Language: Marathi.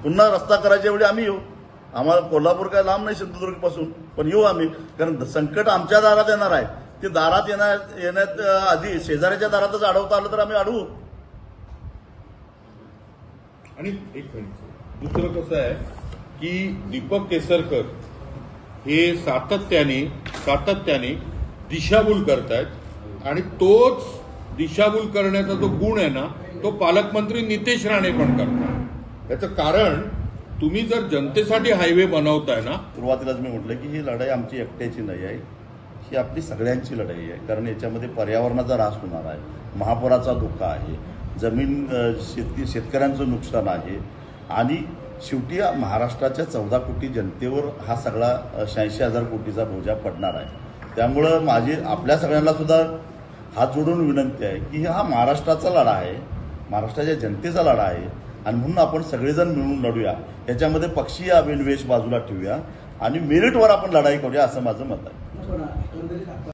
पुन्हा रस्ता करायच्या वेळी आम्ही येऊ. आम्हाला कोल्हापूर काय लांब नाही सिंधुदुर्ग पासून, पण येऊ आम्ही. कारण संकट आमच्या दारात येणार आहे. ते दारात येण्यात आधी शेजाऱ्याच्या दारातच अडवता आलं तर आम्ही अडवू. आणि एक दुसरं कसं आहे की दीपक केसरकर हे सातत्याने दिशाभूल करतायत आणि तोच दिशाभूल करण्याचा जो गुण आहे ना तो पालकमंत्री नितेश राणे पण करतात. याचं कारण तुम्ही जर जनतेसाठी हायवे बनवताय ना, सुरुवातीलाच मी म्हटलं की ही लढाई आमची एकट्याची नाही आहे, ही आपली सगळ्यांची लढाई आहे. कारण याच्यामध्ये पर्यावरणाचा ऱ्हास होणार आहे, महापुराचा धोका आहे, जमीन शेतकऱ्यांचं नुकसान आहे आणि शेवटी महाराष्ट्राच्या 14 कोटी जनतेवर हा सगळा 86,000 कोटीचा बोजा पडणार आहे. त्यामुळं माझी आपल्या सगळ्यांना सुद्धा हात जोडून विनंती आहे की हा महाराष्ट्राचा लढा आहे, महाराष्ट्राच्या जनतेचा लढा आहे आणि म्हणून आपण सगळेजण मिळून लढूया. याच्यामध्ये पक्षीय अभिनिवेश बाजूला ठेवूया आणि मेरिटवर आपण लढाई करूया असं माझं मत आहे.